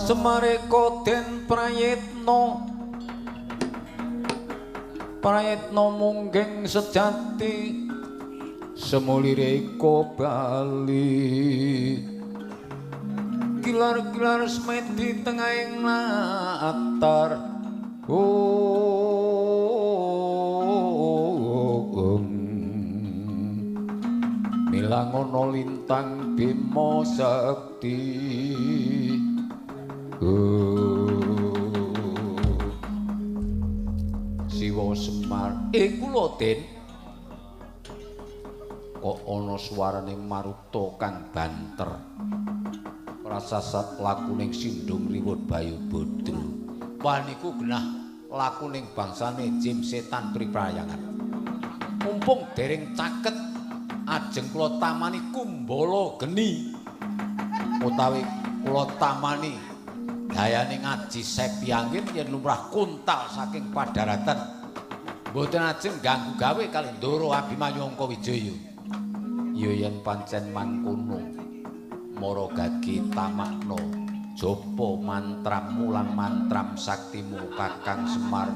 Semareka den Prayitna mungging sejati semulireka bali kilar-kilar semedi tengahing latar milangono lintang Bima Sakti Siwa Semar kula Den kok ana swarane Maruta kang banter prasasat lakuning Sindung Riwut Bayu Bodro wah niku genah lakuning bangsane Jim Setan Priprayangan mumpung dereng caket ajeng kula tamani Kumbala Geni utawi kula tamani dayane ngaji sepi angin yen lumrah kuntal saking padaratan mboten ajeng ganggu gawe kali Ndara Abimanyu Angkawijaya ya yen pancen mangkono mara gagi tamakna japa mantramu lan mantram saktimu Kakang Semar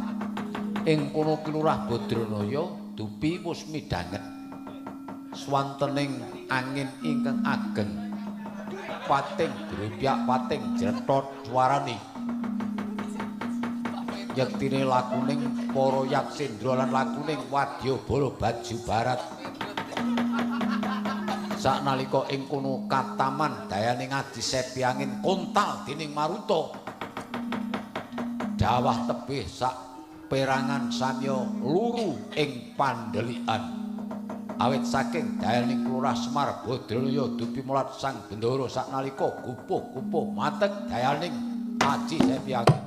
ing kono Kilurah Badranaya dupi wis midhanget swantening angin ingkang ageng pating grepyak pating jethot swarane yektine lakuning para Yaksendra lan lakuning Wadyabala Baju Barat saknalika ing kono kataman dayane ngadi sepi angin kontal dening Maruta dawah tebih sak perangan samya luru ing pandelikan awit saking dayaning Kelurah Semar Badranaya dupi mulat Sang Bendara saknalika gupuh-gupuh matek dayaning Aji Sepi Angin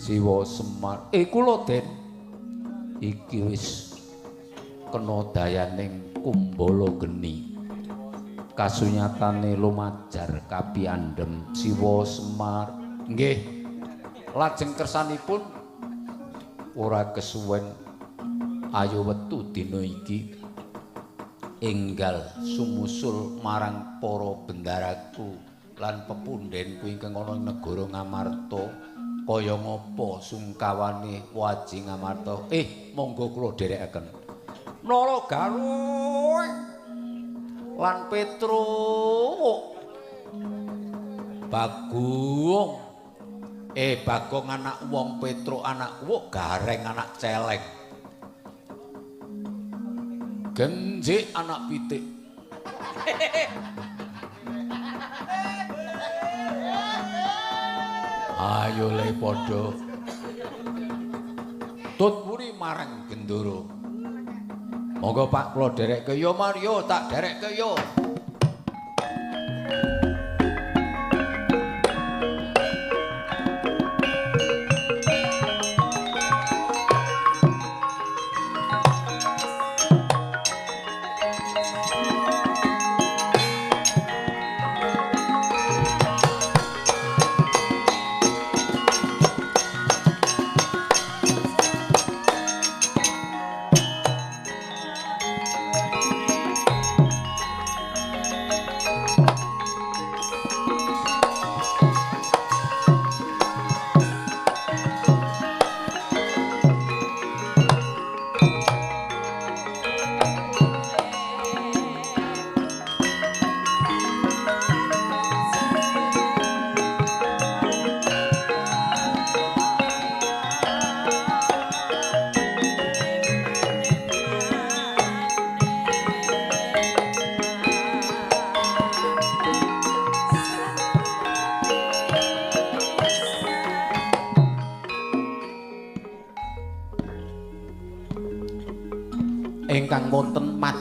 Siwa Semar kula Den iki wis kena dayaning Kumbala Geni kasunyatane lumajar kapiandhem Siwa Semar nggih lajeng kersanipun ora kesuwen ayo wetu dina iki enggal sumusul marang para bendaraku lan pepundhenku ingkang ana ing negara Ngamarta kaya ngapa sungkawane Waji Ngamarta monggo kula dherekaken Nara Garwa lan Petruk Bagong Bagong anak wong Petruk anak wong Gareng anak celeng Genjik anak pitik ayo le padha tutpuri marang Gendara monggo Pak kula dherekke ya Mario tak dherekke ya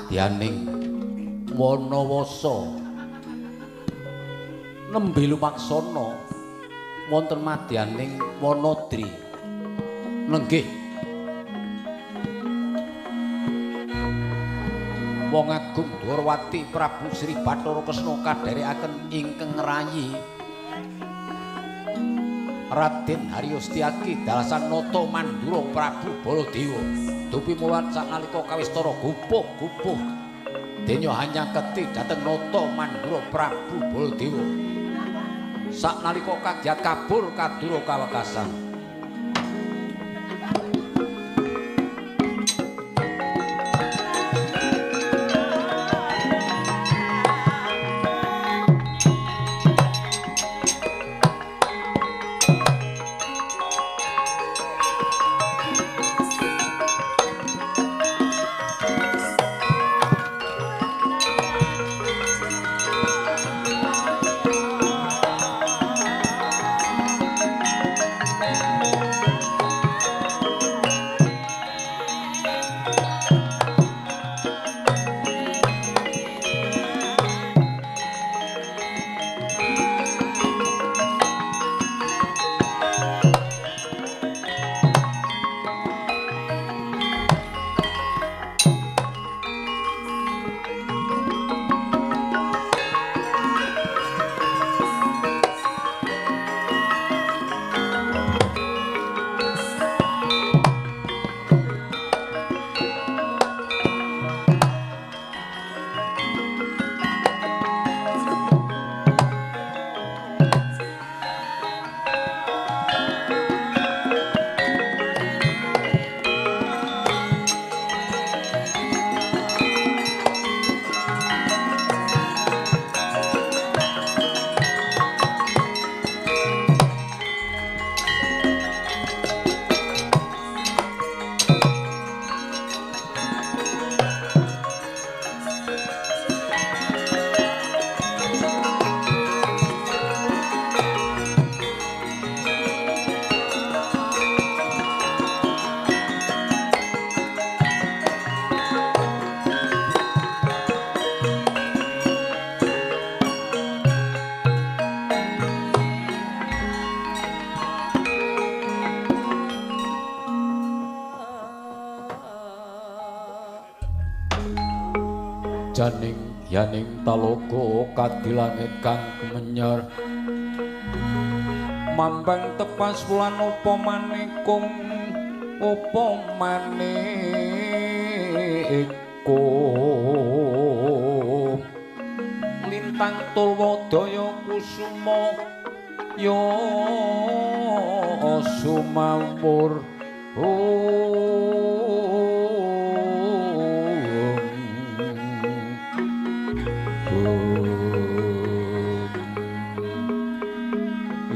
madyaning Wanawasa nembe lumaksana wonten madyaning Wanadri nenggih Wong Agung Dwarawati Prabu Sri Bathara Kresna kadherekaken ingkang rayi Raden Haryostiaki dalasan nata Mandura Prabu Baladewa dupi mulan sanalika kawistara gupuh-gupuh denya hanyangketi dhateng nata Mandura Prabu Baladewa saknalika kagiat kabur kadura kawekasan janing yaning talaga kadilangit kang menyer mambang tepas wulan apa manikum apa manikum lintang tulwadaya kusuma ya sumawur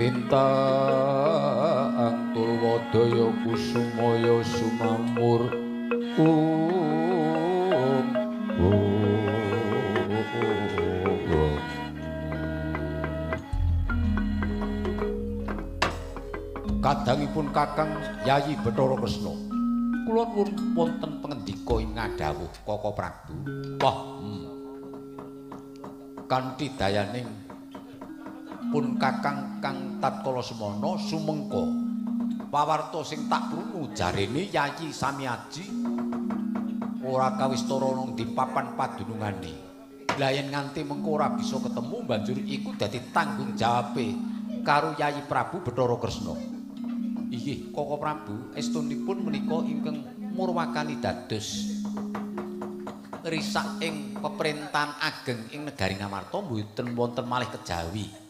lintang tulwadaya kusumaya sumamur kadangipun Kakang Yayi Bathara Kresna kula nuwun wonten pangendika ing ngadhawuh Kaka Prabu wah kanthi dayaning pun Kakang kang tatkala semana sumengka pawarta sing tak krungu jarene Yayi Samyaji ora kawistara nang di papan padunungane lha yen nganti mengko ora bisa ketemu banjur iku dadi tanggung jawabe karo Yayi Prabu Bathara Kresna inggih Kaka Prabu estunipun menika ingkang murwakani dados risak ing peperintahan ageng ing negari Ngamarta mboten wonten malih kejawi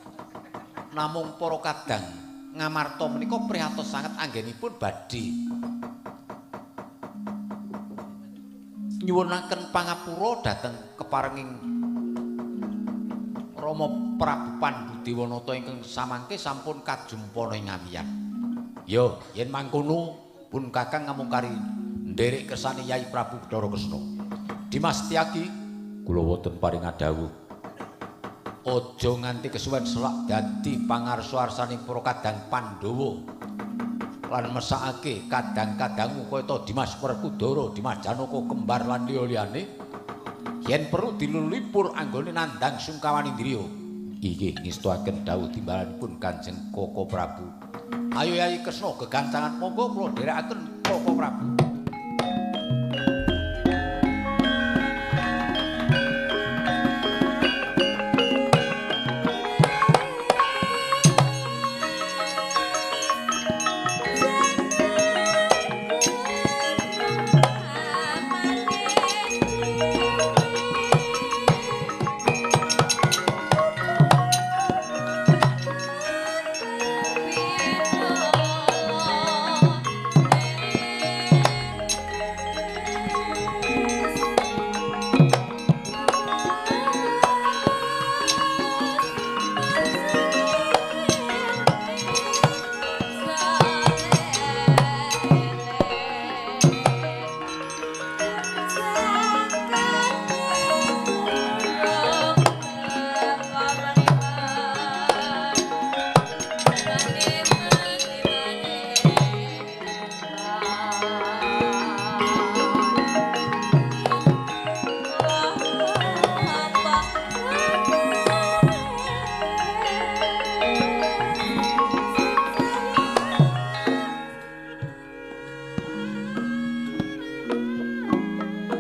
namung para kadang Ngamarta menika prihatos sanget anggenipun badhe nyuwunaken pangapura dhateng keparenging Rama Prabu Pandhudewanata ingkang samangke sampun kajumpana ing Ngamiyan. Yo, yen mangkono pun Kakang ngamungkari nderek kersane Yayi Prabu Bathara Kresna. Dimas Tyaki kula wonten paring adhawuh aja nganti kesuwen selak dadi pangarsa-arsaning para kadang Pandhawa lan mesakake kadang-kadangmu kaya ta Dimas Werkudara, Dimas Janaka kembar lan liya-liyane yen perlu dilulipur anggone nandhang sungkawan indriya. Inggih ngestuaken dawuh timbalanipun Kanjeng Koko Prabu. Ayo Yayi Kresna gegancangan monggo kula dherekaken Koko Prabu.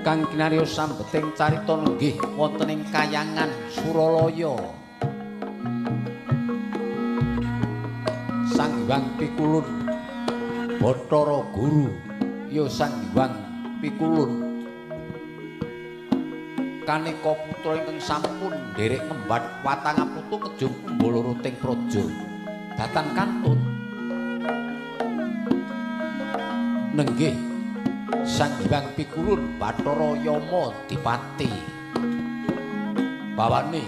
Kang kinariosan sambeting carita nggih wonten ing Kahyangan Suralaya. Sang Hyang Pikulun Bathara Guru ya Sang Hyang Pikulun kaneka putra ingkang sampun nderek ngembat watang putu kejung kumbalara ting praja datan kantun nenggih Sang Hyang Pikulun Bathara Yama Dipati bawane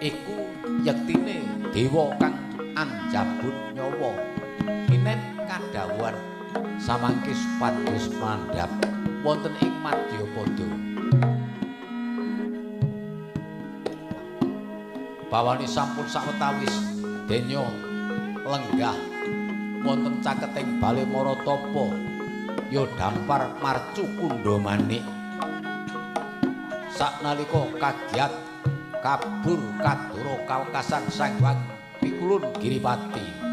iku yektine dewa kang anjabun nyawa minen kadhawuhan samangke supados mandhap wonten ing Madyapada bawane sampun sawetawis denya lenggah wonten caketing Bale Maratapa ya dampar marcu Kundamanik saknalika kagiat kabur kadura kawekasan Sang Hyang Pikulun Giripati.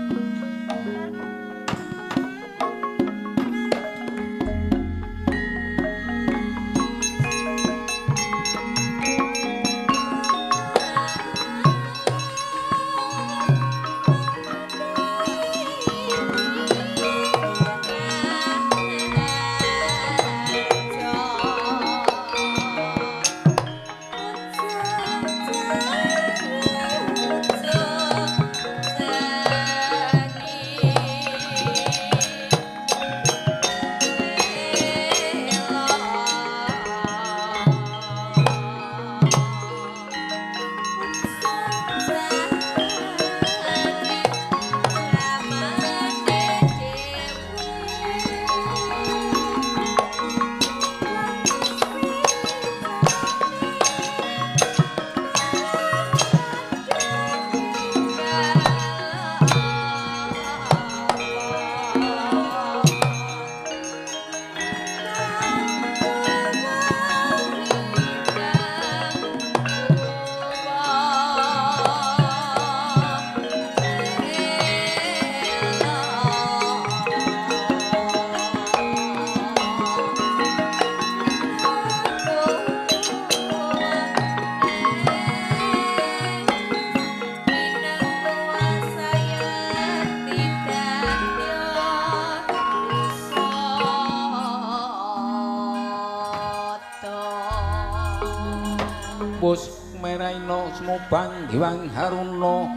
Pus meraina sumobang Hyang Haruna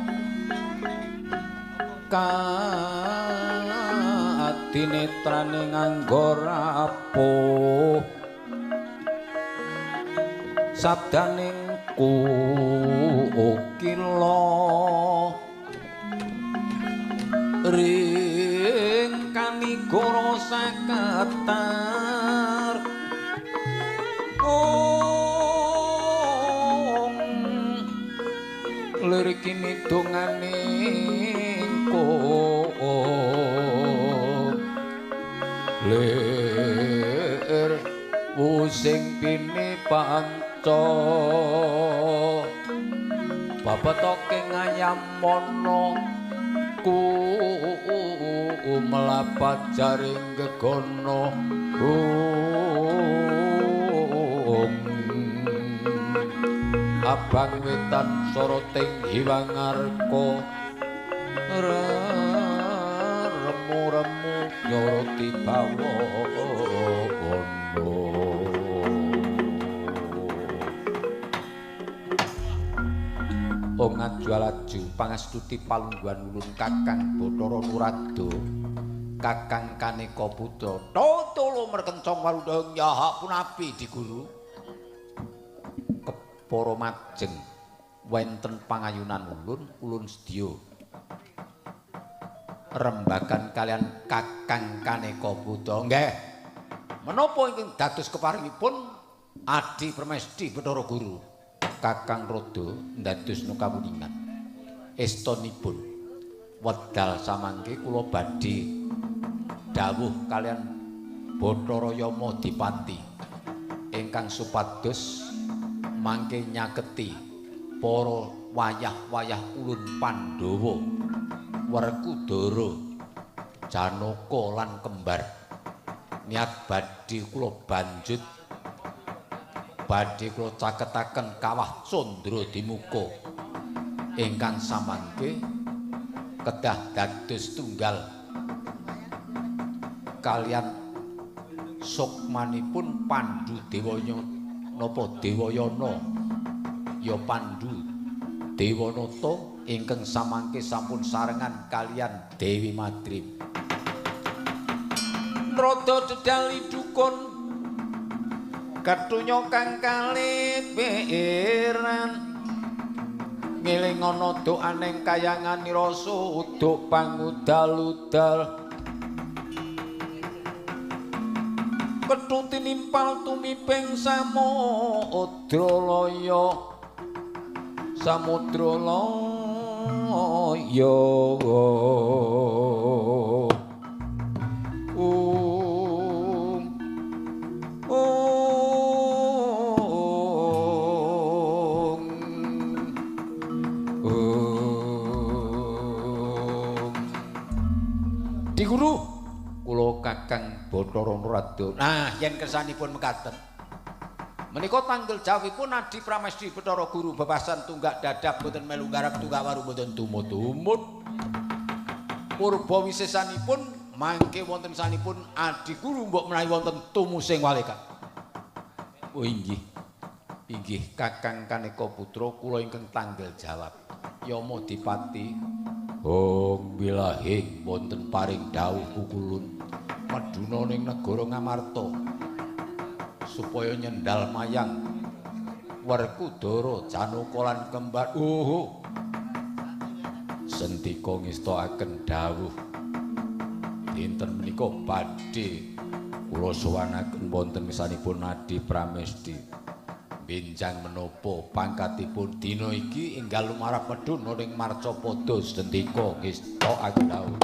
katinetrane nganggo rapuh sabdaning kukila ring kanigara sakatar lirik ini donganing lir wusing pinit panca babetoke ngayam mono ku melapat jaring gegono abang wetan soroting hiwangarko remu-remu nyoroti bawana Ong Ajwalaju pangastuti palungguhan ulun Kakang Bathara Nurada Kakang Kaneka Putra Totolo merkencong warundhang yahak punapi di guru Kepara majeng wenten pangayunan ulun sedya rembagan kalian Kakang Kaneka Putra nggih menapa ingkang dados keparingipun Adi Permesti Bathara Guru Kakang Rada ndados nukamuningan estunipun wedal samangke kula badhe dawuh kalian Bathara Yama Dipati ingkang supados mangke nyaketi para wayah-wayah ulun Pandhawa Werkudara Janaka lan kembar niat badhe kula banjut badhe kula caketaken kawah Candra Dimuka ingkang samangke kedah dados tunggal kalian sukmanipun Pandhu Dewaya napa Dewayana ya Pandhu Dewanata ingkang samangke sampun sarengan kalian Dewi Madrim Rada dedali dukun Katunya kang kalit piiran ngiling ana doaning kayangan rasa uduk pangudal-udal ketut nimpal tumiping Samudralaya Di Guru kula Kakang Bathara Nurada. Nah, yen kersanipun mekaten. Menika tanggal jawipun Adi Pramesti Bathara Guru bebasan tunggak dadap boten melu garap tunggak waru boten tumut-tumut. Purba wisesanipun mangke wonten sanipun Adi Guru mbok menawi wonten tumusing walekan. Oh inggih. Inggih Kakang Kaneka Putra kula ingkang tanggal jawab. Yama Dipati Ong bilahing wonten paring dawuh pukulun meduna ning negara Ngamarta supaya nyendal mayang Werkudara Janaka lan kembar sendika ngestakaken dawuh dinten menika badhe kula sowanaken wonten misanipun Adi Pramesti benjang menapa pangkatipun dina iki enggal lumarap medhuna ning Marcapada sendika ngestakaken dawuh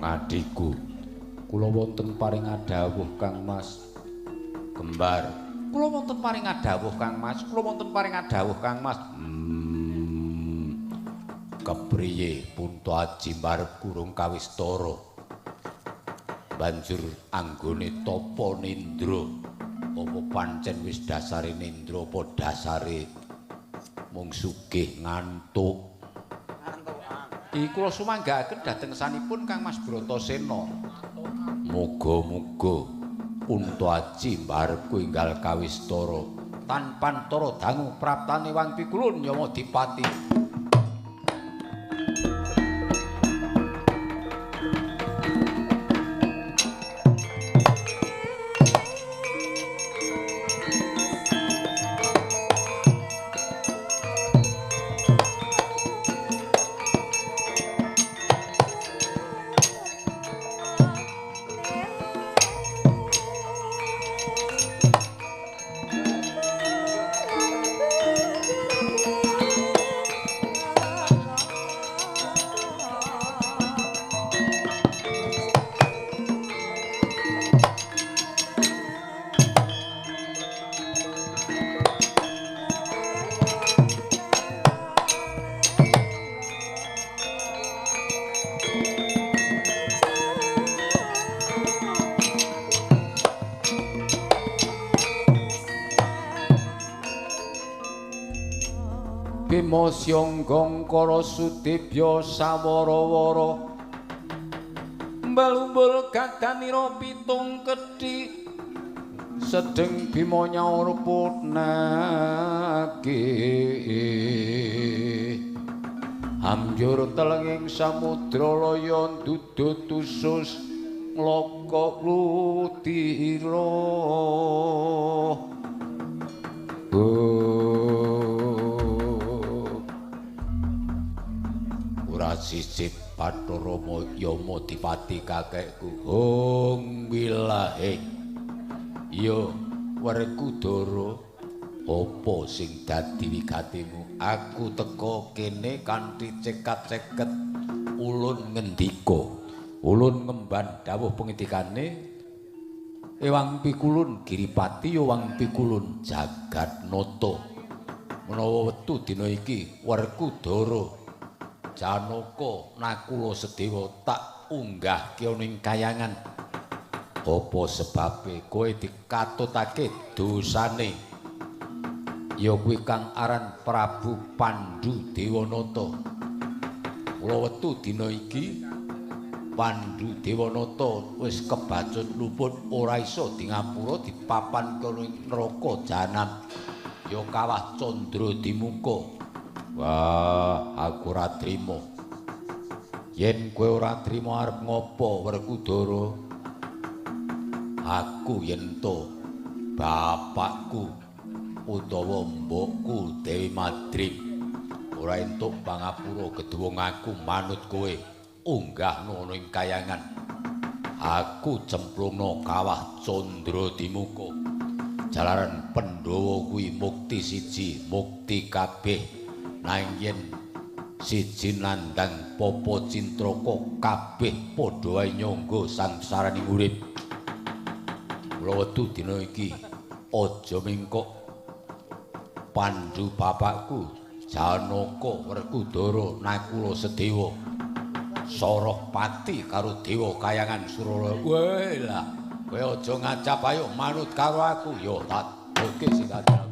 adikku. Kula wonten paring adhawuh Kang Mas. Kembar. Kula wonten paring adhawuh Kang Mas. Kula wonten paring adhawuh Kang Mas. Kepriye Punta Aji marep kurung kawistara. Banjur anggone tapa nindra. Apa pancen wis dasare nindra apa dasare mung sugih ngantuk. Iki kula sumanggaaken dhateng sanipun Kang Mas Bratasena. Muga-muga Punta Aji marep enggal kawistara tanpa antara dangu praptane Wang Pikulun Yamadipati. Bima Syangga Kara Sudibya Sawara-wara Mbal-umbul gadanira pitung kedhi sedeng Bima nyaur punake amjur telenging samudra laya ndudut usus nglaka ludira sisip Bathara Yamadipati kakekku hong wilahe ya Werkudara apa sing dadi wigatimu aku teka kene kanthi cekat-ceket ulun ngendika ulun ngemban dawuh pengendikane Ewang Pikulun Giripati ya Wang Pikulun Jagatnata menawa wektu dina iki Werkudara Janaka Nakula Sedewa tak unggahke ana ing kayangan. Apa sebabe kowe dikatutake dosane? Ya kuwi kang aran Prabu Pandhu Dewanata. Mula wektu dina iki Pandhu Dewanata wis kebacut luput ora iso di ngapura dipapan kono ing neraka jahanam. Ya kawah candra dimuka. Wah, aku ora trima. Yen kowe ora trima arep ngopo Werkudara? Aku yen to bapakku utawa mbokku Dewi Madrim ora entuk pangapura kedua ngaku manut kowe unggahno ana ing kayangan. Aku cemplungno kawah candra dimuka. Jalaran Pandhawa kuwi mukti siji, mukti kabeh. Nanging yen siji nandhang Papa Cintraka kabeh padha wae nyangga sangsaraning urip. Mula wektu dina iki aja mingkok Pandhu bapakku Janaka Werkudara Nakula Sedewa Soroh pati karo dewa kayangan Suralaya. Weh lah kowe aja ngacap ayo manut karo aku ya tak oke sing aku.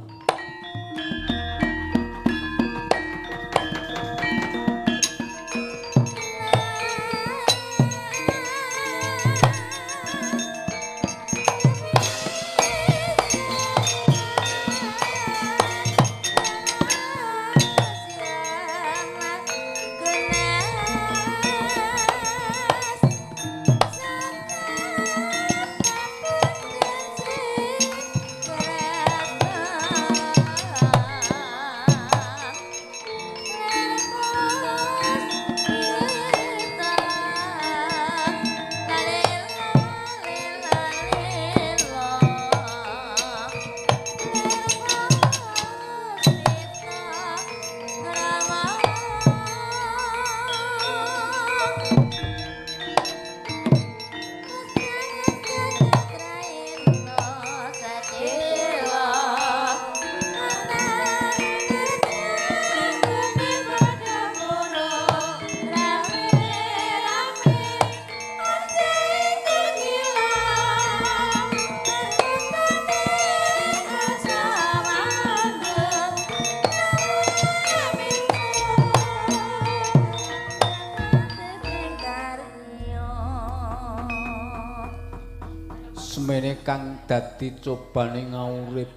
semene kang dadi cobane ngaurip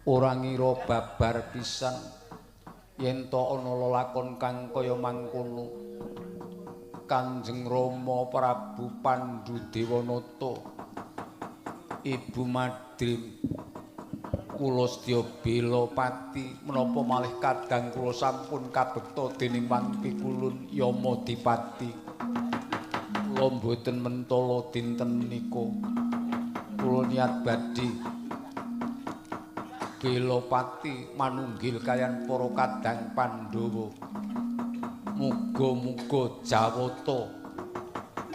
ora ngira babar pisan yen to ana lelakon kang kaya mangkono. Kanjeng Rama Prabu Pandhu Dewanata Ibu Madrim kula sedya bela pati menapa malih kadang kula sampun kabekta dening Wangki Kulun Yamadipati. Kula mboten mentala dinten menika kula niat badhe bela pati manunggil kaliyan para kadang Pandhawa. Muga-muga Jawata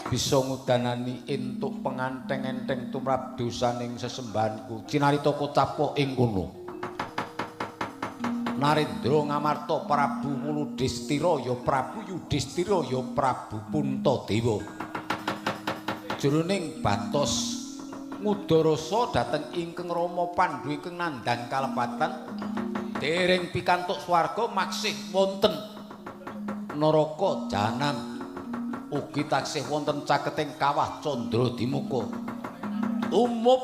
bisa ngudanani entuk penganteng enteng tumrap dosaning sesembahanku. Cinarita kocapa ing kono. Narendra ngamarta Prabu Wuludistira ya Prabu Yudistira ya Prabu Puntadewa. Jroning batos ngudarasa dhateng ingkang Rama Pandhu ingkang nandhang kalepatan dereng pikantuk swarga maksih wonten neraka jahanam ugi taksih wonten caketing kawah Candradimuka tumub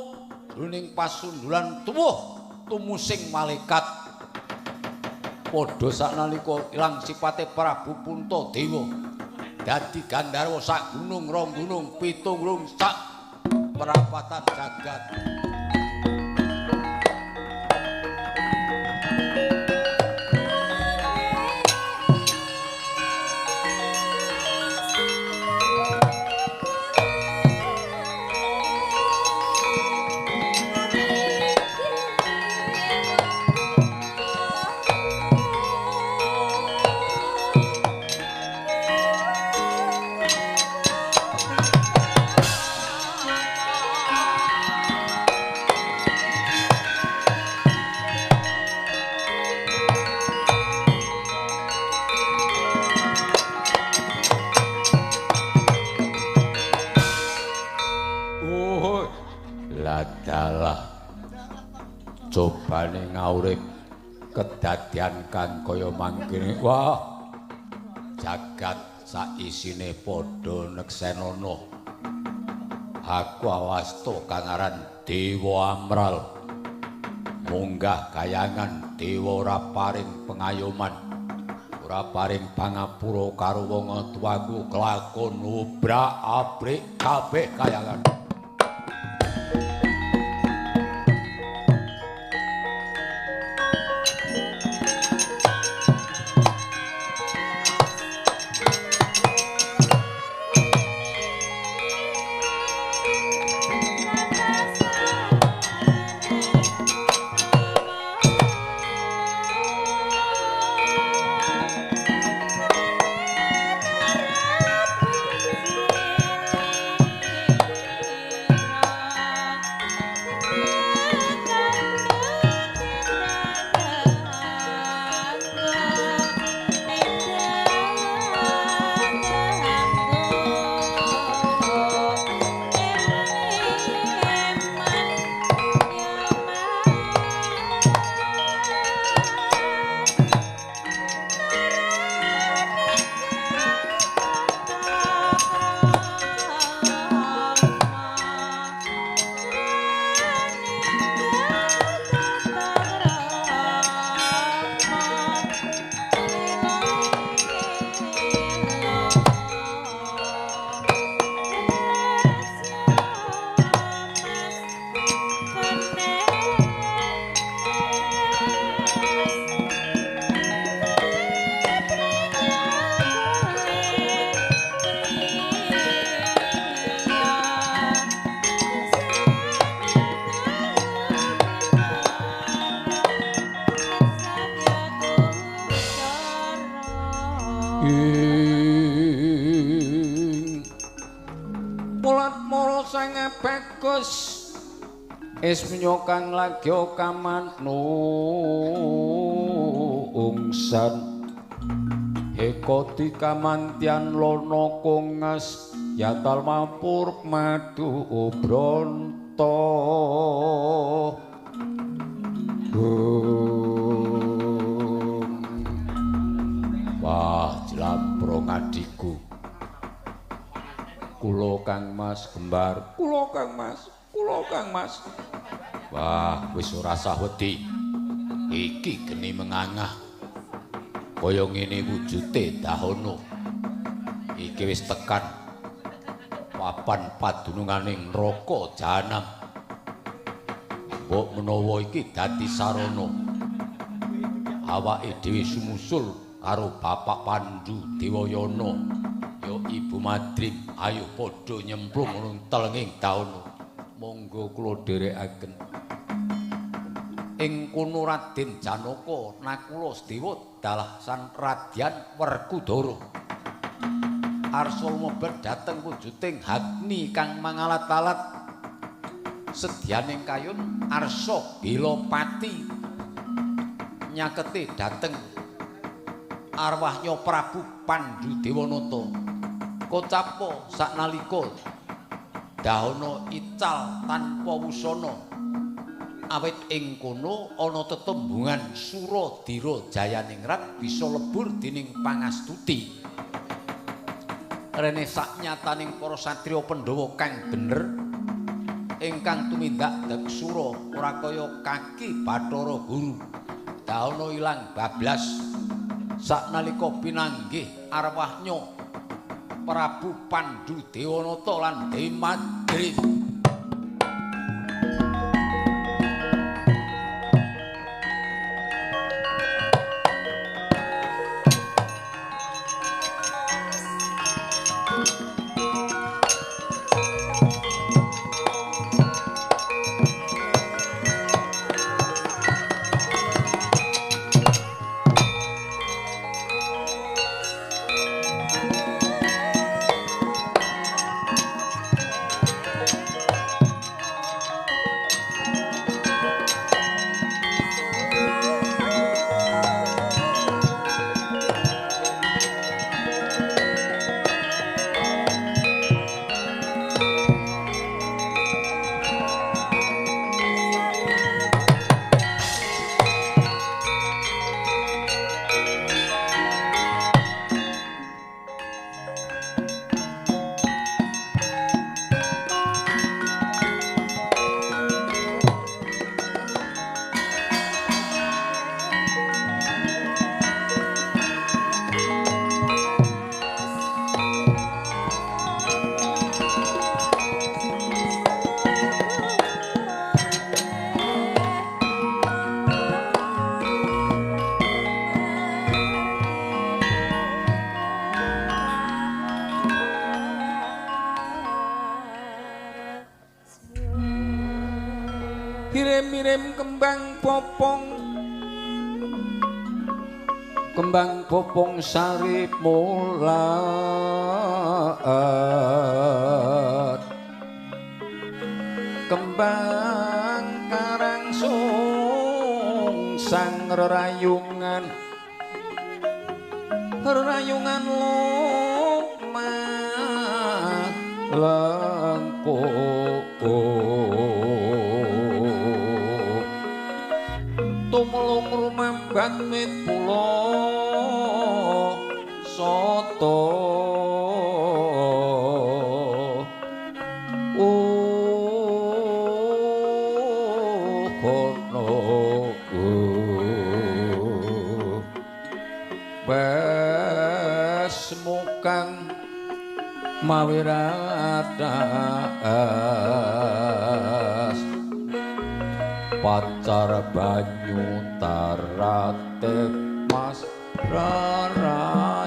jroning pasundulan tuwuh tumusing malaikat padha saknalika ilang sipate Prabu Puntadewa dadi Gandharwa sak gunung rong gunung pitung gunung sak perapatan jagat. Cobane ngaurip kedadian kang kaya mangkene. Wah, jagat sak isine padha neksenana. Aku awasta kang aran Dewa Amral. Munggah kayangan dewa ora paring pengayoman. Ora paring pangapura karo wong tuaku kelakon obrak-abrik kabeh kayangan. Ismnya kang lagya kamanungsan Hekoti kamantian lono kongas yatal mampur madu bronto wah jlamprong adiku kula Kang Mas kembar, kula Kang Mas, kula Kang Mas. Wah, wis ora usah wedi. Iki geni mengangah. Kaya ngene wujude Dahono. Iki wis tekan papan padununganing neraka jahanam. Mbok menawa iki dadi sarana awake dhewe sumusul karo Bapak Pandhu Dewayana ya Ibu Madrim ayo padha nyemplung telenging Dahono. Monggo kula dherekaken. Ing kono Raden Janaka Nakula Sedewa dalasan Radyan Werkudara. Arsa lumebet dhateng wujuding Agni kang mangalat-alat sedyaning kayun Arsa bela pati nyaketi dhateng arwahnya Prabu Pandhu Dewanata. Kocapa saknalika Dahono ical tanpa wusana awit ing kono ana tetembungan Suradira Jayaningrat bisa lebur dening pangastuti. Rene saknyataning para satriya Pandhawa kang bener ingkang tumindak Daksura ora kaya kaki Bathara Guru. Dahono ilang bablas saknalika pinanggih arwahnya Prabu Pandhu Dewanata lan Dewi Madrim. Mirim kembang popong sari mulat kembang karang sang rerayungan loma lengkuk tumulung rumambat wit pulo soto kono bes mukang mawiradas pacar banyu tarate mas rarayungan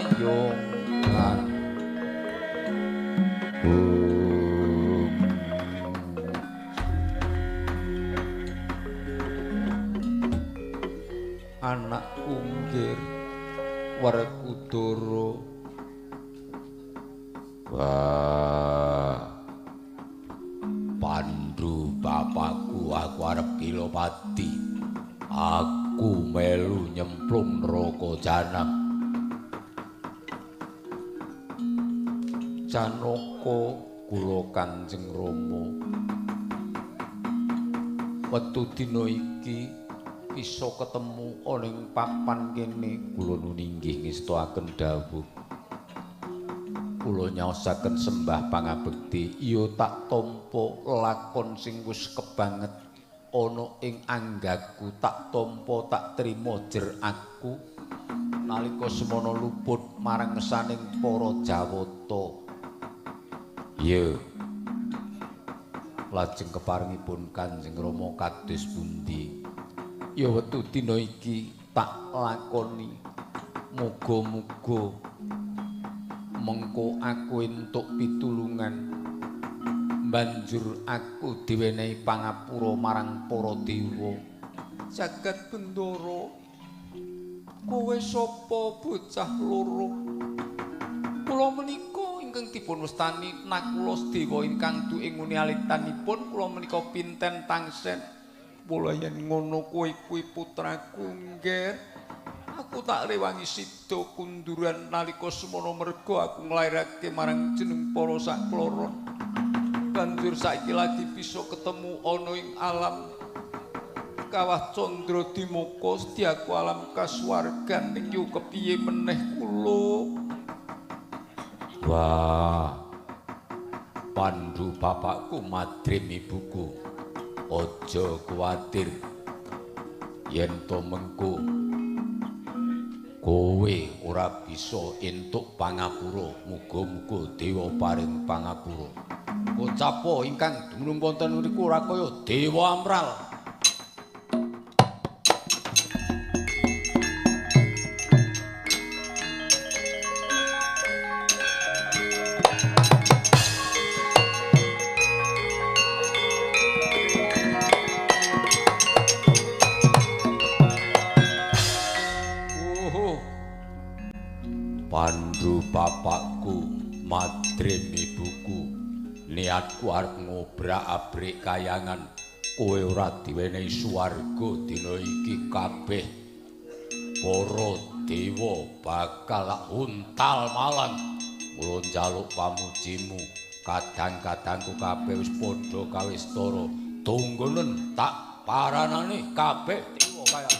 anak unggir Werkudara. Wah, Pandhu bapakku, aku arep Kilopati. Aku melu nyemplung neraka jahanam. Janaka kula Kanjeng Rama. Wektu dina iki isa ketemu ana ing papan kene kula nuninggih ngestakaken dawuh. kula nyaosaken sembah pangabekti iya tak tampa lakon sing wis kebanget ana ing anggaku tak tampa tak trima jer aku nalika semana luput marang ngesaning para Jawata. Iya. Lajeng keparingipun Kanjeng Rama kados pundi? Ya wektu dina iki tak lakoni. Muga-muga mengko aku entuk pitulungan. Banjur aku diwenehi pangapura marang para dewa. Jagat Bendara, kowe sapa bocah loro? Kula menika ingkang dipun wastani Nakula Sedewa ingkang duing nguni alitanipun kula menika Pinten Tangsen. Mula yen ngono kowe kuwi putraku nggih. Aku tak rewangi sida kunduran nalika semana merga aku nglairake marang jeneng para sakloron. Banjur saiki lagi bisa ketemu ana ing alam Kawah Candra Dimaka sedyaku alam kasuwargan ning yo kepiye meneh kula. Wah, Pandhu bapakku madrim ibuku, aja kuwatir yen to mengko kowe ora bisa entuk pangapura, muga-muga dewa paring pangapura. Kocapa ingkang dumunung wonten mriku ora kaya Dewa Amral. Pandhu bapakku, madrim ibuku, niatku arep ngobrak-abrik kayangan, kowe ora diwenehi swarga dina iki kabeh. Para dewa bakal untal malang. Kula njaluk pamujimu, kadang-kadangku kabeh wis padha kawistara. Tunggunen tak paranane kabeh dewa kaya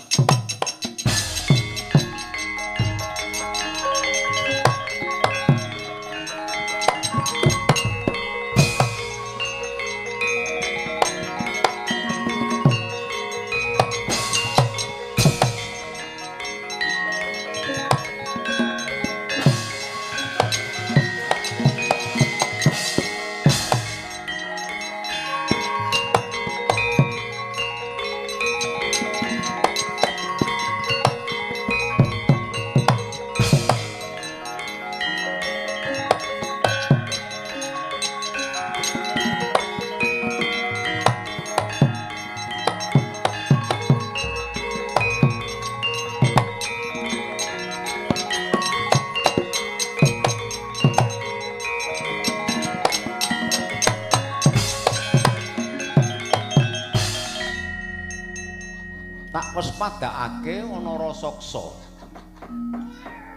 padakake ana Rasaksa.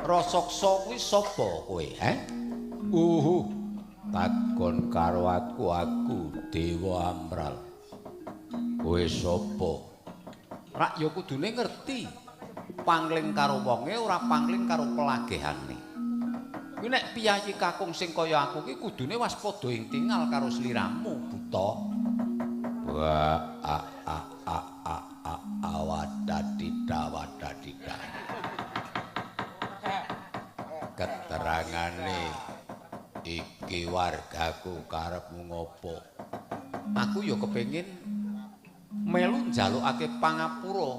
Rasaksa kuwi sapa kowe, takon karo aku Dewa Amral. Kowe sapa? Rak ya kudune ngerti. Pangling karo wonge ora pangling karo pelagehane. Kuwi nek piyayi kakung sing kaya aku ki kudune waspada ing tingal karo sliramu, buta. Wah, wadadida. Keterangane iki wargaku karepmu ngopo? Aku ya kepengin melu njalukake pangapura.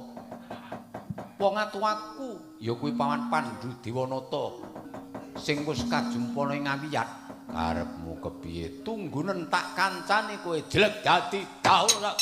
Wong atuwaku ya kuwi Paman Pandhu Dewanata sing wis kajumpana ing Ngawiyat. Karepmu kepiye? Tunggunen tak kancani kowe jleg dadi taun sak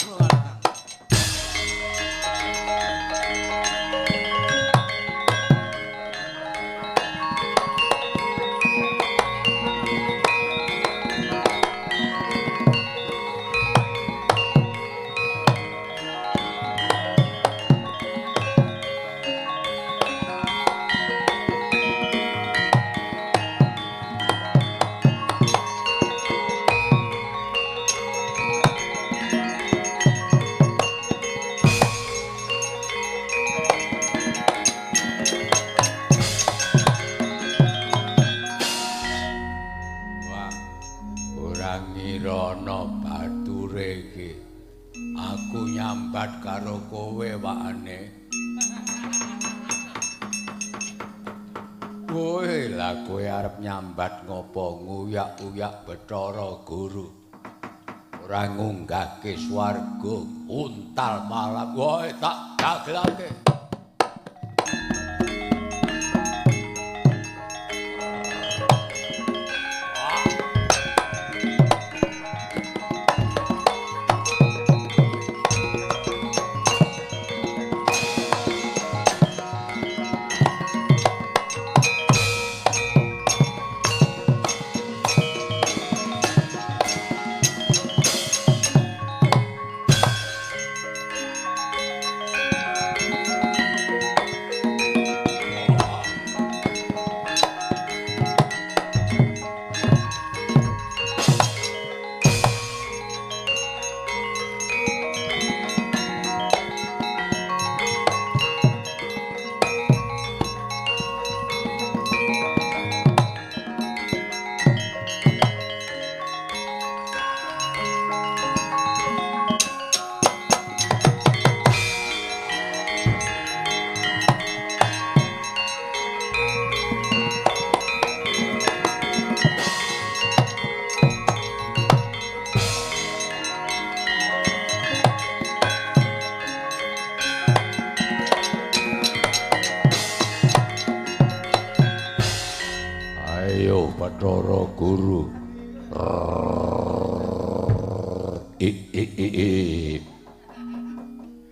pira ana bature iki. Aku nyambat karo kowe wakane. Kowe lah kowe arep nyambat ngopo nguyak-uyak Bathara Guru. Ora ngunggahke swarga untal malam. Woe tak dagelake. Bathara Guru.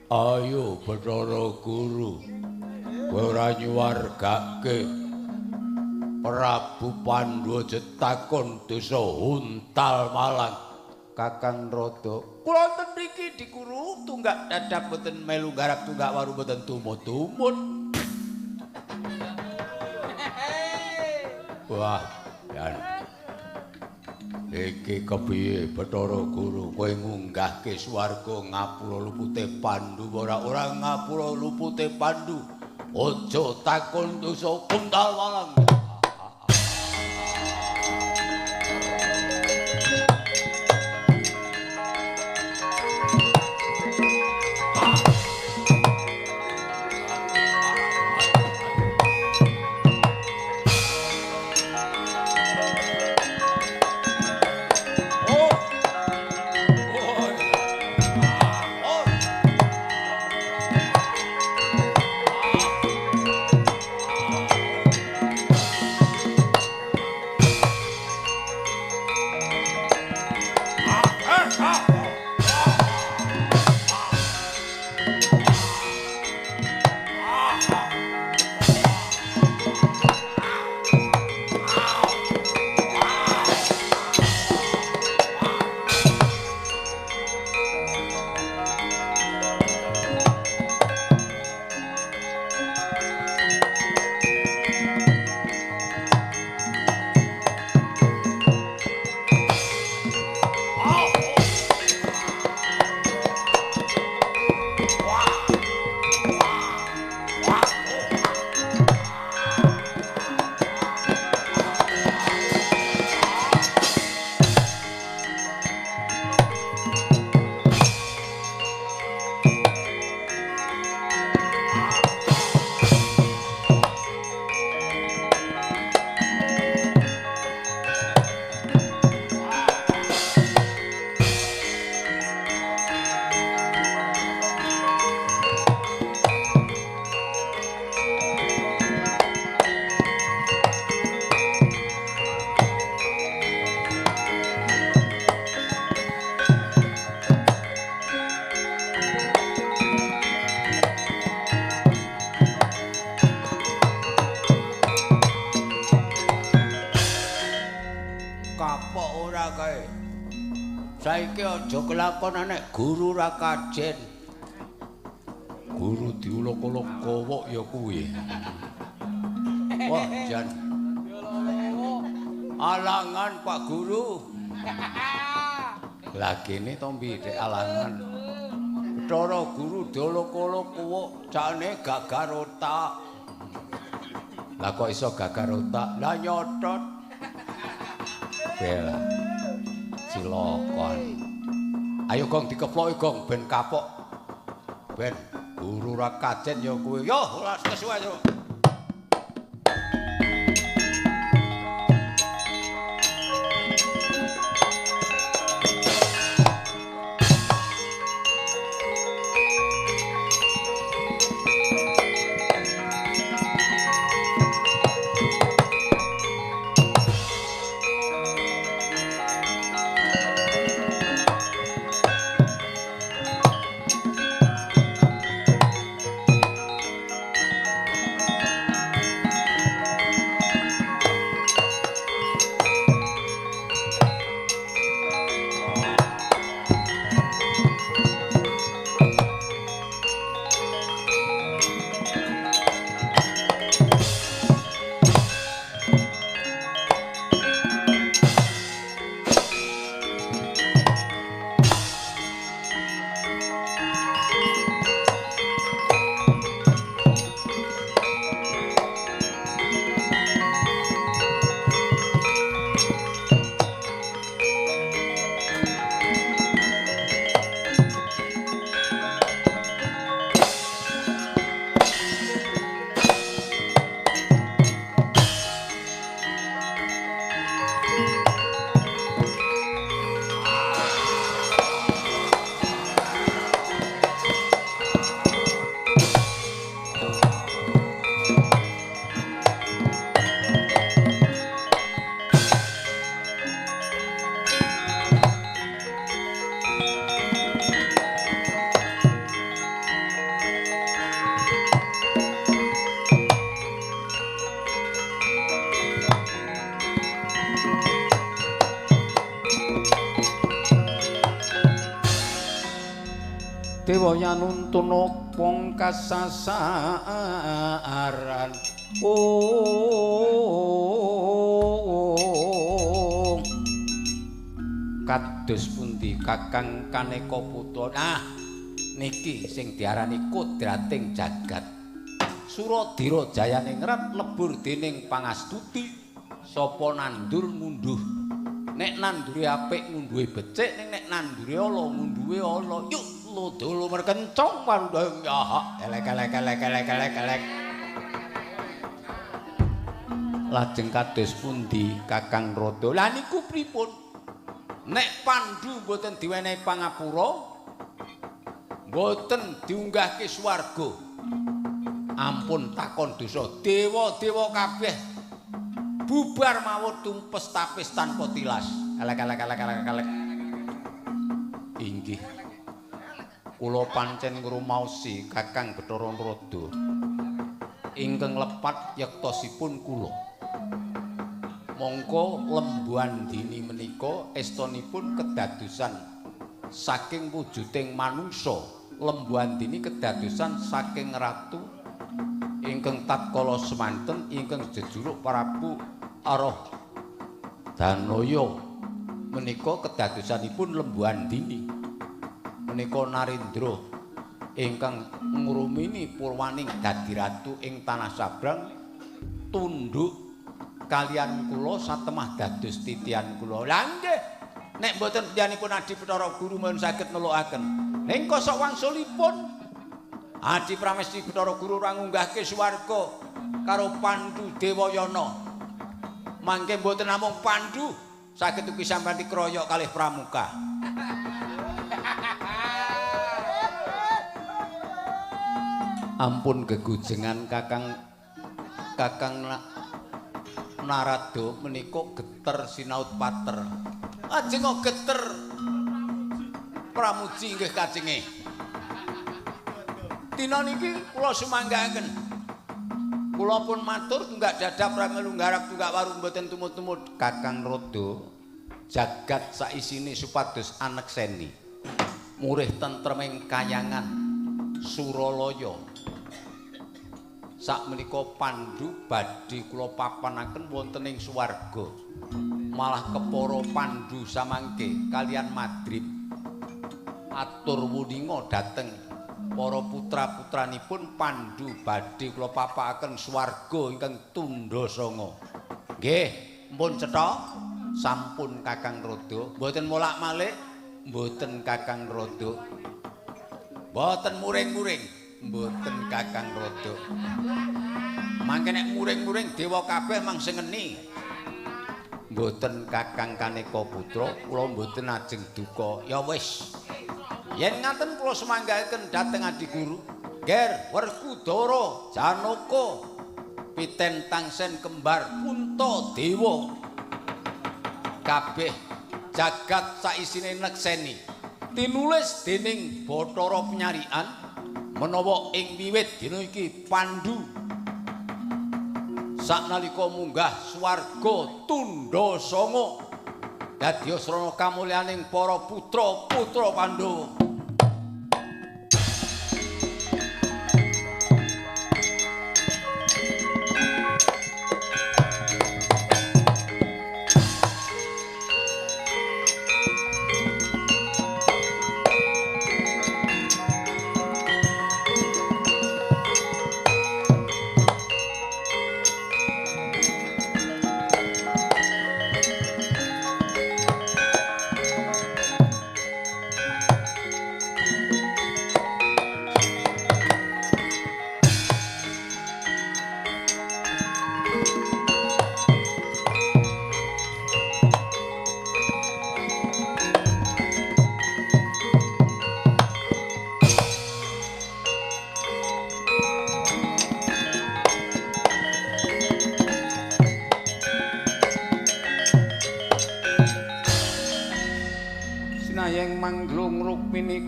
Ayo Bathara Guru. Kowe ora nyuwargake Prabu Pandhu aja takon desa untal malang. Kakang Rada. Kula wonten mriki dikuru tunggak dadap boten melu garap tunggak waru boten tumut-tumut. Wah, yan. Iki kepiye Bathara Guru kowe ngunggahke swarga ngapura lupute Pandhu ora ngapura lupute Pandhu. Aja takon dosa untal malang. Saiki aja kelakon nek guru ra kajen. Guru diuluk-uluk kowok ya kuwi. Wah, jan. Alangan Pak Guru. Lah kene to mbidhek alangan. Bathara Guru diuluk-uluk kowok jane gagar otak. Lah kok iso gagar otak? Lah nyotot. Bela. celokon. Ayo Gong dikeploki Gong ben kapok. Ben guru ra kajen ya kuwi. Yo ora kesuwen yo. Dewa yanuntun wong kasasaran kados pundi Kakang Kaneka Putra. Nah niki sing diarani kodrating jagat. Suradira jayane ngrat lebur dening pangastuti sapa nandur ngunduh. Nek nandure apik ngunduhe becik, nek nandure ala ngunduhe ala. Yuk lodolo merkencong pandang ya elek. Lajeng kados pundi Kakang Rada? Lah niku pripun? Nek Pandhu mboten diwenehi pangapura, mboten diunggahke swarga. Ampun takon dosa, dewa-dewa kabeh bubar mawon tumpes tapis tanpa tilas. Elek. Inggih. Kula pancen ngrumaosi Kakang Bathara Narada ingkang lepat yektosipun kula. Mongko lembuhan dini menika estunipun kedadosan saking wujuding manungsa. Lembuhan dini kedadosan saking ratu ingkang tatkala semanten ingkang jejuluk Prabu Aroh Danaya menika kedadosanipun lembuhan dini. Menika Narendra ingkang ngrumini purwaning dadi ratu ing tanah Sabrang tunduk kalian kula satemah dados titian kula. Lah nggih, nek mboten panjenenganipun Adi Bathara Guru mun saged nelukaken. Ning kosok wangsulipun Adi Pramesti Bathara Guru ora ngunggahke swarga karo Pandhu Dewayana. Mangke mboten namung Pandhu saged ugi sampeyan dikeroyok kalih Pramuka. Ampun gegujengan Kakang Narada menika geter sinaut pater. Ajeng kok geter pramuji nggih kajenge. Dina niki kula sumanggaken. Kula pun matur tunggak dadap ra ngelunggarap tunggak warung mboten tumut-tumut. Kakang Rada jagat saisine supados anekseni. Murih tentreming kayangan Suralaya. Sakmenika Pandhu badhe kula papanaken wonten ing swarga. Malah kepara Pandhu samangke kalian Madrib atur wuninga dhateng para putra-putranipun Pandhu badhe kula papakaken swarga ingkang tundha sanga. Nggih, mpun cetha Sampun Kakang Rada. Mboten molak-malik, mboten Kakang Rada. Mboten muring-muring, mboten Kakang Rada. Mangke nek muring-muring dewa kabeh mang sing ngeni. Mboten Kakang Kaneka Putra, kula mboten ajeng duka. Ya wis. Yen ngaten kula semanggaken dhateng Adi Guru. Ger Werkudara Janaka Piten Tangsen kembar Punta Dewa. Kabeh jagat saisine nekseni. Tinulis dening Bathara Penyarian menawa ing wiwit dina iki Pandhu saknalika munggah swarga tundha sanga dadi srana kamulyaning para putra-putra Pandhawa.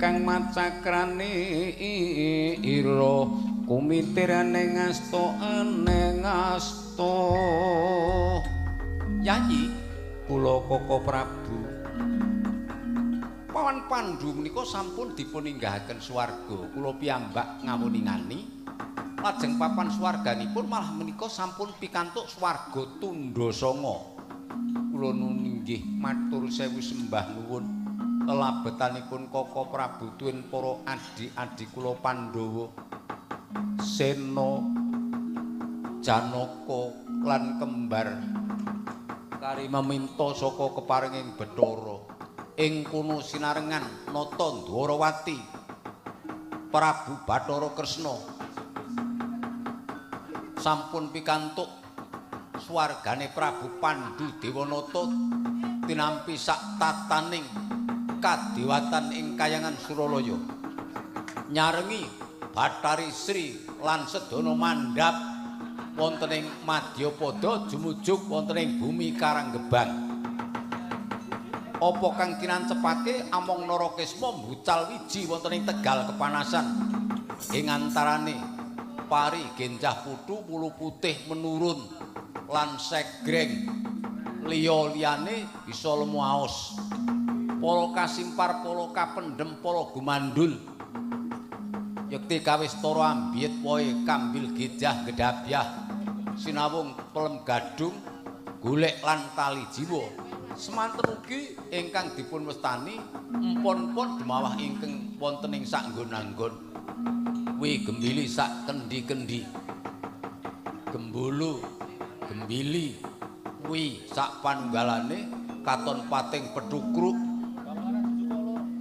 Kang macakrane ira kumitir ning asta Yayi kula Koko Prabu Pawan Pandhu menika sampun dipuninggahaken swarga kula piyambak ngawuningani lajeng papan swarganipun malah menika sampun pikantuk swarga tundha sanga kula nunggih matur sewu sembah nuwun lelabetanipun Koko Prabu tuwin para adik-adik kula Pandhawa Sena Janaka lan kembar kari meminta saka keparinging Bathara ing kono sinarengan nata Dwarawati Prabu Bathara Kresna sampun pikantuk swargane Prabu Pandhu Dewanata tinampi sak tataning kadewatan ing kayangan Suralaya nyarengi Bathari Sri lan sedana mandhap wonten ing Madyapada jumujug wonten ing bumi Karanggebang apa kang kinancepake among Narakesma mbucal wiji wonten ing Tegal Kepanasan ing antarane pari genjah putu wulu putih menurun lan segreng liya-liyane bisa lemu aos para kasimpar, para kapendhem, para gumandul. Yekti kawistara ambiyet woe kambil gejah gedabyah sinawung pelem gadung golek lan tali jiwa. Semanten ugi ingkang dipun westani empon-empon demawah ingkang wonten ing sak nggon-anggon. Wi gembili sak kendi-kendi. Gembulu, gembili wi sak panunggalane katon pating pedhukruk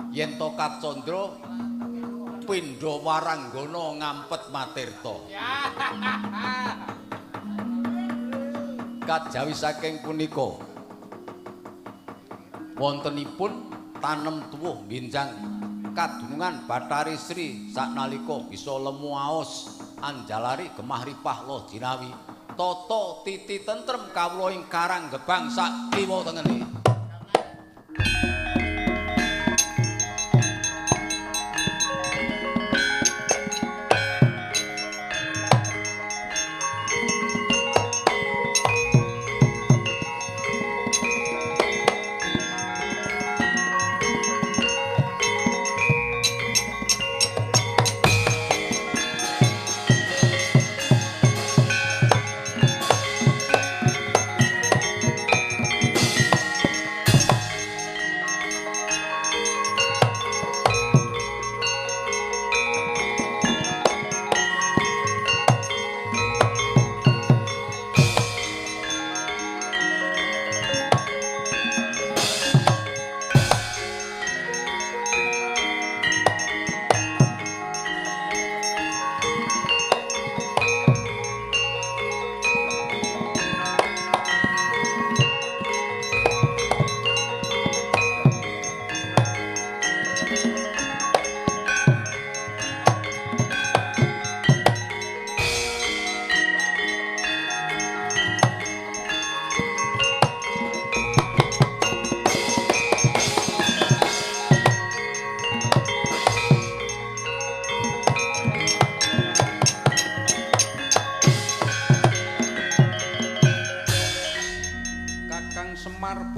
yen to Kacandra pindha waranggana ngampet Matirta. Kajawi saking punika wontenipun tanem tuwuh benjang kadunungan Bathari Sri saknalika bisa lemu aos anjalari gemah ripah loh jinawi tata titi tentrem kawula ing Karanggebang sak kiwa tengene.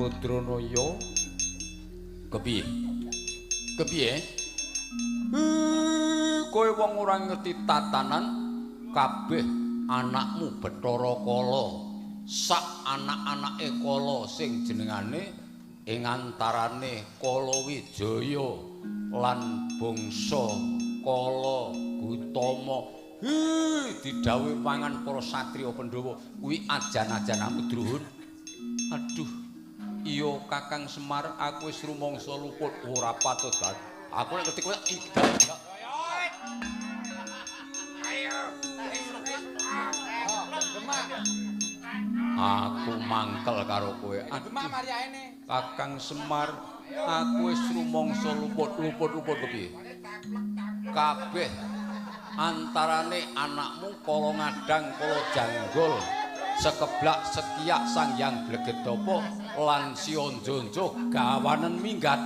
Badranaya kepiye? Kepiye? Kowe wong ora ngerti tatanan kabeh anakmu Bathara Kala sak anak-anake Kala sing jenengane ing antarane Kala Wijaya lan bangsa Kala Gutama didhawuhi mangan para satriya Pandhawa kuwi ajan-ajan Amudruhun. Aduh, iya Kakang Semar, aku wis rumangsa luput ora patut banget. Aku nek ngerti kowe idak. Aku mangkel karo kowe. Aduh, Kakang Semar, aku wis rumangsa luput kepiye? Kabeh antarane anakmu Kala Ngadang, Kala Janggol, Sekeblak Sekiyak Sang Hyang Blegedapa lan Sionjonjo gawanen minggat.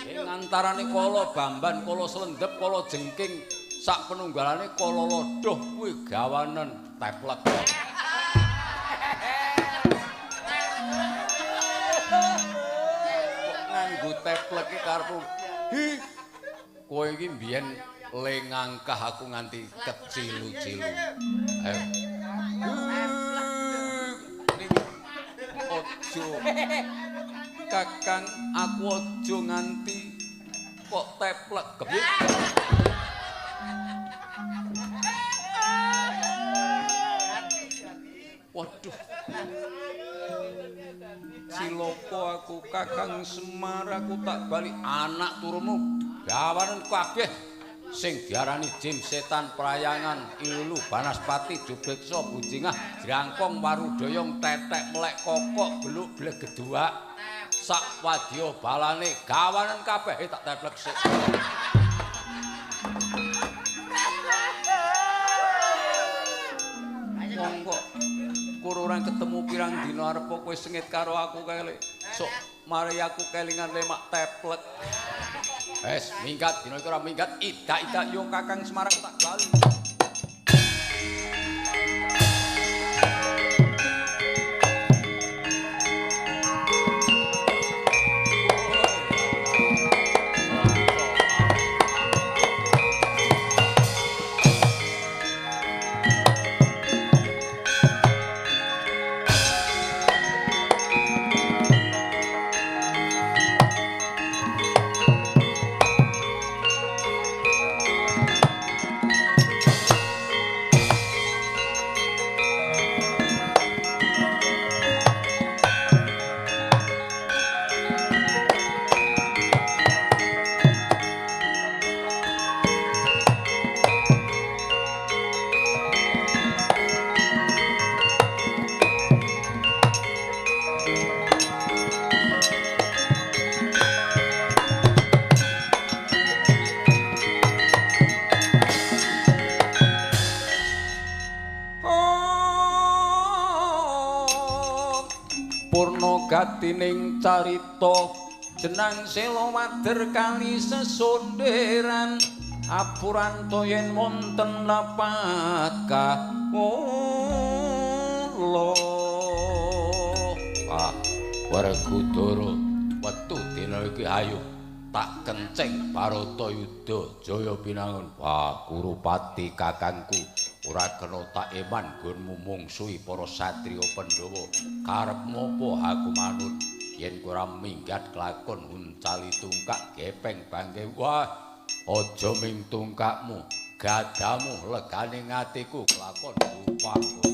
Ing antarane Kala Bamban, Kala Slendep, Kala Jengking sak penunggalane Kala Lodoh kuwi gawanen teplek. Kok nganggo teplek iki karepmu? Kowe iki mbiyen le ngangkah aku nganti kecilu-cilu. Ayo. Ojo Kakang, aku ojo nganti kok teplek kepiye? Waduh, cilaka aku Kakang Semar, aku tak bali anak turumu gawanen kabeh sing diarani Jim Setan Prayangan Ilu Banaspati Jubeksa Bujingah Jrangkong Warudoyong Tetek Melek Kokok Beluk Blegeduak sak wadya balane gawanen kabeh tak teplek sik. Monggo kur ora ketemu pirang dina arep kowe sengit karo aku kae sok mari aku kelingan lemak teplek. Wes minggat dina iki ora minggat idak-idak yo Kakang Semar tak bali. Gatining carita jenang Sela Wader kali sesonderan apuranta yen wonten lapat kawula. Pak Werkudara wektu dina iki ayo tak kenceng Baratayuda jaya pinangun. Wah Kurupati kakangku ora kena tak eman nggonmu mungsuhi para satriya Pandhawa. Karepmu apa aku manut yen ora minggat kelakon uncali tungkak gepeng bangke. Wah aja ming tungkakmu gadamu legane ngatiku kelakon rupaku.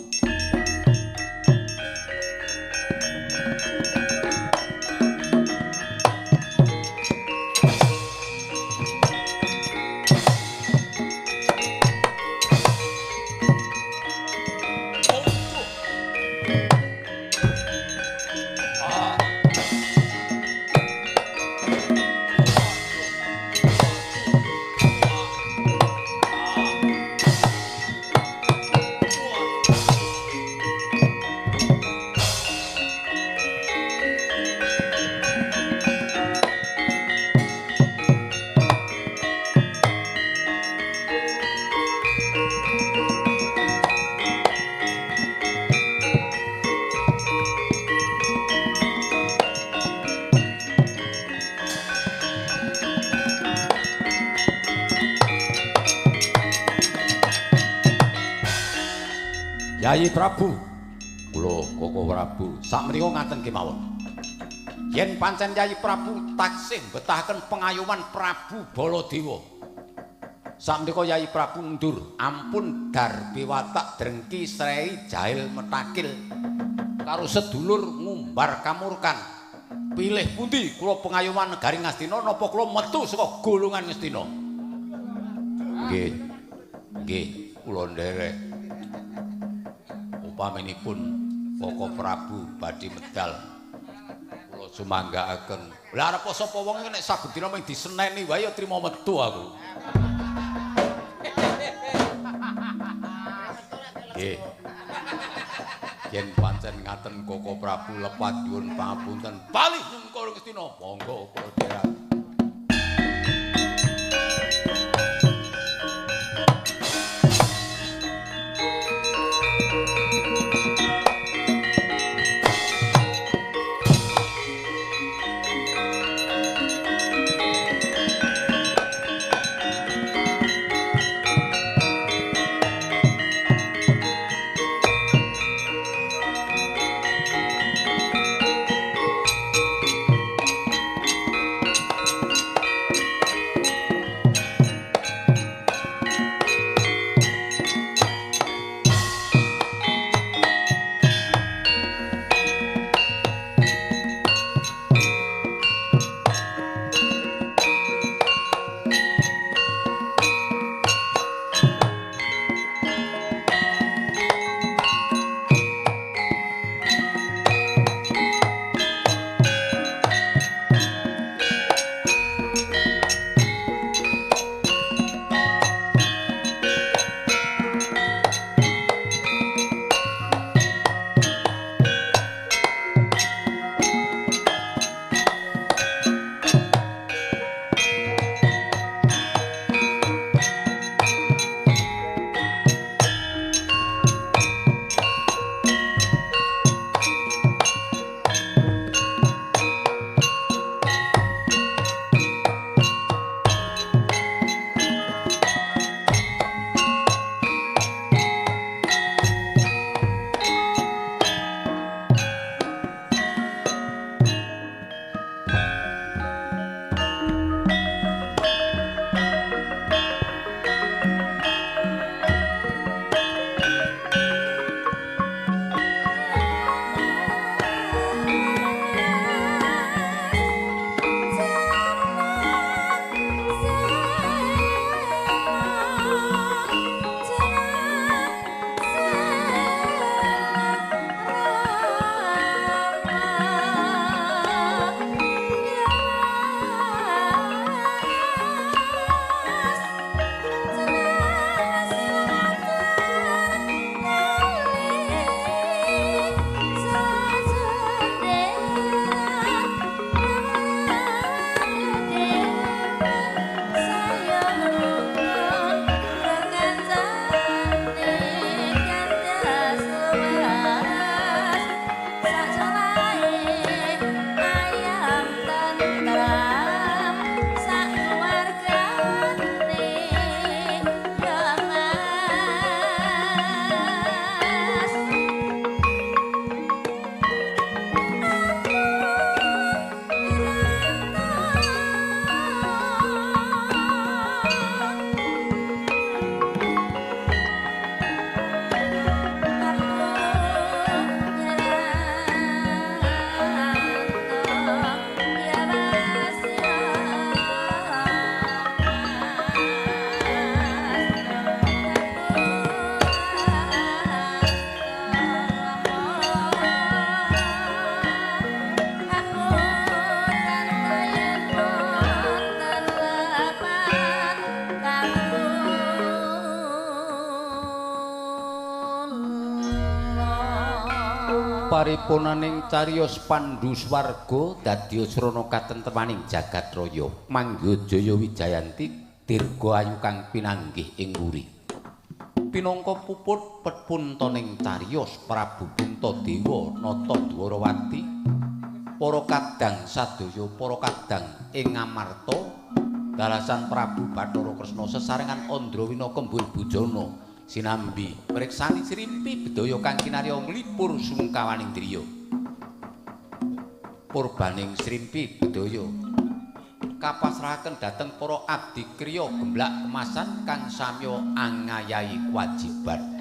Yayi Prabu, kula Koko Prabu, sakmenika ngaten kemawon. Yen pancen Yayi Prabu taksih betahaken pengayuman Prabu Baladewa. Sakmenika Yayi Prabu mundur, ampun darbe watak drengki srei jahil metakil karo sedulur ngumbar kamurkan. Pilih pundi kula pengayuman negari Ngastina napa kula metu saka golongan Ngastina? Nggih. Nggih, kula nderek. Upaminipun Koko Prabu badhe medal kula sumanggaaken. Lah arep sapa wong nek saben dina mung diseneni wae ya trima metu aku. Nggih. Yen pancen ngaten Koko Prabu lepat nyuwun pangapunten. Bali nyengkul Ngastina. Monggo kula derek. Paripunaning cariyos Pandhu Swarga dadi srana katentemaning jagat raya. Mangga Jaya Wijayanti dirga ayu kang pinanggih ing wuri. Pinangka puput pepuntaning cariyos Prabu Puntadewa nata Dwarawati. Para kadang sadaya para kadang ing Ngamarta dalasan Prabu Bathara Kresna sesarengan Andrawina Kembul Bujana sinambi mriksani srimpi bedaya kang kinarya nglipur sungkawaning driya. Purbaning srimpi bedaya kapasrahaken dhateng para abdi kriya gemblak kemasan kang samya angayahi kewajiban.